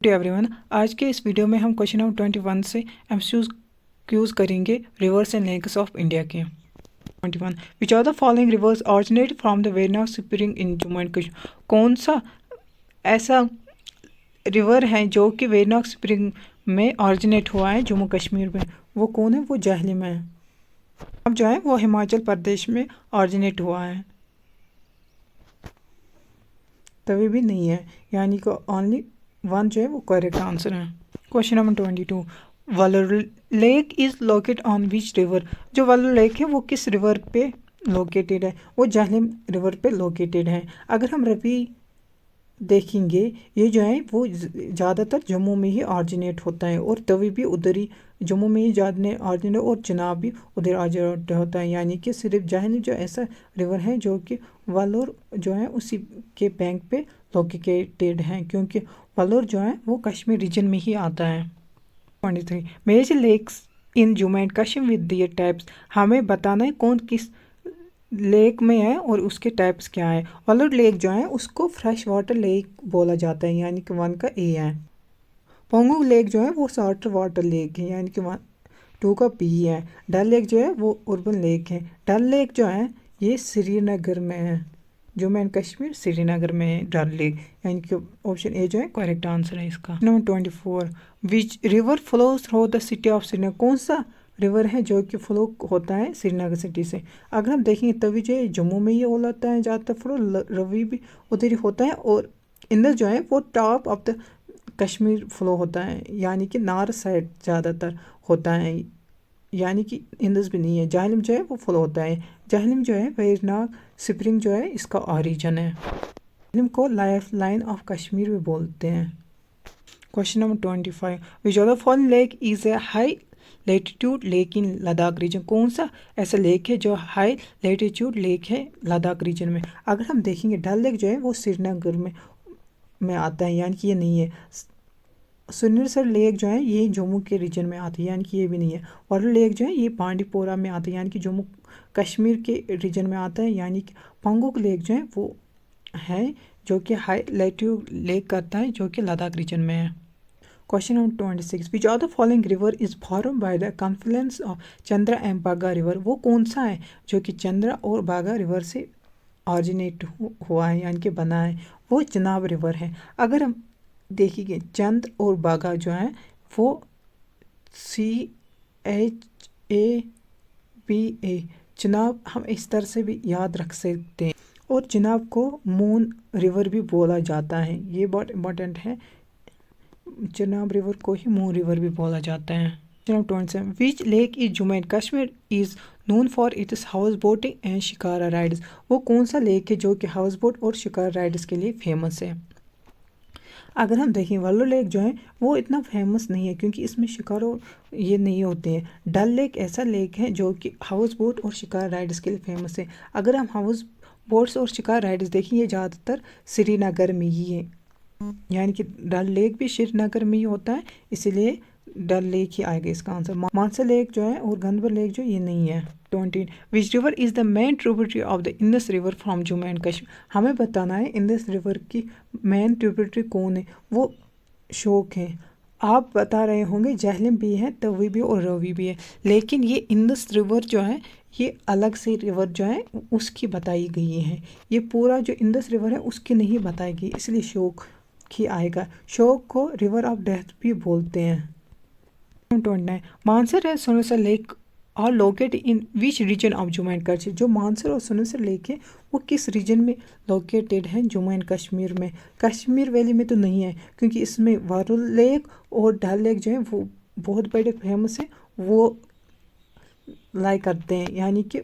Everyone, आज के इस वीडियो में हम क्वेश्चन नंबर 21 से एमसीक्यूज करेंगे rivers and lakes of India के। 21 which are the following rivers originate from the Verinag spring in Jammu and Kashmir. कौन सा ऐसा रिवर है जो कि वेरनाग स्प्रिंग में ऑरिजिनेट हुआ है जम्मू कश्मीर में? वो कौन है? वो जहलिम है। अब जो है वो हिमाचल प्रदेश में ऑरिजिनेट हुआ है, तभी भी नहीं है, यानी कि ओनली वन जो है वो करेक्ट आंसर है। क्वेश्चन नंबर 22 वलर lake is located on which river. जो वलर लेक है वो किस रिवर पे लोकेटेड है? वो जहलिम रिवर पे लोकेटेड है। अगर हम रवि देखेंगे, ये जो है वो ज़्यादातर जम्मू में ही ऑरिजिनेट होता है और तवी भी उधर ही जम्मू में ही ज़्यादा ऑरिजिनेट और चिनाब भी उधर ऑरिजिनेट होता है, यानी कि सिर्फ जहलिम जो ऐसा रिवर है जो कि वलोर जो है उसी के बैंक पे लोकेटेड है, क्योंकि वलोर जो है वो कश्मीर रीजन में ही आता है। 23 major lakes in Jammu and Kashmir with their types. हमें बताना है कौन किस लेक में है और उसके टाइप्स क्या है। वलोर लेक जो है उसको फ्रेश वाटर लेक बोला जाता है, यानी कि 1 का ए है। पोंगोंग लेक जो है वो सॉल्ट वाटर लेक है, यानी कि 2 का पी है। डल लेक जो है वो अर्बन लेक है। डल लेक जो है ये श्रीनगर में है, जम्मू एंड कश्मीर श्रीनगर में है डल लेक, यानी कि ऑप्शन ए जो है करेक्ट आंसर है इसका। Number 24 which river flows through the city of Srinagar. कौन सा रिवर है जो कि फ्लो होता है श्रीनगर सिटी से? अगर हम देखेंगे तभी जो है जम्मू में ही होता है ज़्यादातर फ्लो, रवि भी उधर ही होता है, और इंदस जो है वो top of the Kashmir flow होता है, यानी कि नॉर्थ साइड ज़्यादातर होता है, यानी कि इंदस भी नहीं है। जहलिम जो है वो फ्लो होता है। जहलिम जो है वेरनाग स्प्रिंग जो है इसका ऑरिजिन है। जहलिम को लाइफ लाइन ऑफ कश्मीर भी बोलते हैं। Question number 25 which of the following lake is a high latitude lake in Ladakh region. कौन सा ऐसा लेक है जो हाई लेटीट्यूड लेक है लद्दाख रीजन में? अगर हम देखेंगे डल लेक जो है वो श्रीनगर में आता है, यानी कि ये नहीं है। सुनिरसर लेक जो है ये जम्मू के रीजन में आती है, यानी कि ये भी नहीं है। वरल लेक जो है ये बांडीपोरा में आता है, यानी कि जम्मू कश्मीर के रीजन में आता है। यानी कि पंगोक लेक जो है वो है जो कि हाई लेटीट्यूड लेक करता है, जो कि लद्दाख रीजन में है। Question number 26 which of the following river is form by the Confluence of Chandra and बागा रिवर। वो कौन सा है जो कि चंद्रा और बागा रिवर से ऑरिजिनेट हुआ है, यानी कि बना है? वो चिनाब रिवर है। अगर हम देखिए चंद और बागा जो है वो CHABA चिनाब हम इस तरह से भी याद रख सकते हैं, और चिनाब को मून रिवर भी बोला जाता है, ये बहुत इम्पोर्टेंट है। चिनाब रिवर को ही मून रिवर भी बोला जाता है। Chapter 27 which lake is Jammu and Kashmir is known for its house boating and shikara rides. वो कौन सा लेक है जो कि हाउस बोट और शिकारा राइड्स के लिए फेमस है? अगर हम देखें वल्लो लेक जो है वो इतना फेमस नहीं है, क्योंकि इसमें शिकार और ये नहीं होते हैं। डल लेक ऐसा लेक है जो कि हाउस बोट और शिकार राइड्स के लिए फेमस है। अगर हम हाउस बोट्स और शिकार राइड्स देखें ये ज़्यादातर श्रीनगर में ही है, यानी कि डल लेक भी श्रीनगर में ही होता है, इसीलिए डल लेक ही आएगा इसका आंसर। मानसा लेक जो है और गंदबर लेक जो ये नहीं है। 20 which river is the main tributary of the Indus river from Jammu and Kashmir. हमें बताना है इंडस रिवर की मेन ट्रिब्यूटरी कौन है। वो शोक है। आप बता रहे होंगे जहलिम भी है, तवी भी और रवि भी है, लेकिन ये इंडस रिवर जो है ये अलग से रिवर जो है उसकी बताई गई है। ये पूरा जो इंडस रिवर है उसकी नहीं बताई गई, इसलिए शोक ही आएगा। शोक को रिवर ऑफ डेथ भी बोलते हैं। 29 Mansar and Surinsar lake are located in which region of Jammu and Kashmir. जो मानसर और सुनसर लेक है वो किस रीजन में लोकेटेड है जम्मू एंड कश्मीर में? कश्मीर वैली में तो नहीं है, क्योंकि इसमें वारुल लेक और डल लेक जो है वो बहुत बड़े फेमस है, वो लाई करते हैं, यानी कि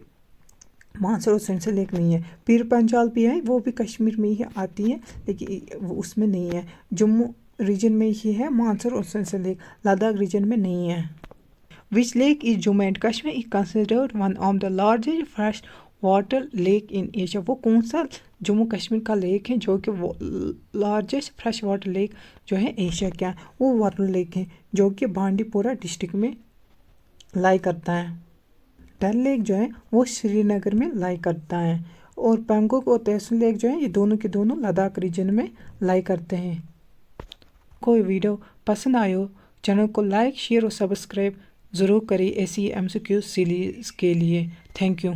मानसर और सुनसर लेक नहीं है। पीर पंजाल भी है, वो भी कश्मीर में ही आती है, लेकिन वो उसमें नहीं है। जम्मू रीजन में ही है मानसर और सुनसर लेक, लद्दाख रीजन में नहीं है। Which lake is Jammu and Kashmir is considered one of the largest fresh water lake in Asia. वो कौन सा जम्मू कश्मीर का लेक है जो कि लार्जेस्ट फ्रेश वाटर लेक जो है एशिया का? वो वाटर लेक है जो कि बांडीपोरा डिस्ट्रिक्ट में लाई करता है। डल लेक जो है वो श्रीनगर में लाई करता है, और पैंगोंग और तहसील लेक जो है ये दोनों के दोनों लद्दाख रीजन में लाई करते हैं। کو یہ ویڈیو پسند آئے ہو چینل کو لائک شیئر اور سبسکرائب ضرور کریں ایسی MCQ سیریز کے لیے. Thank you.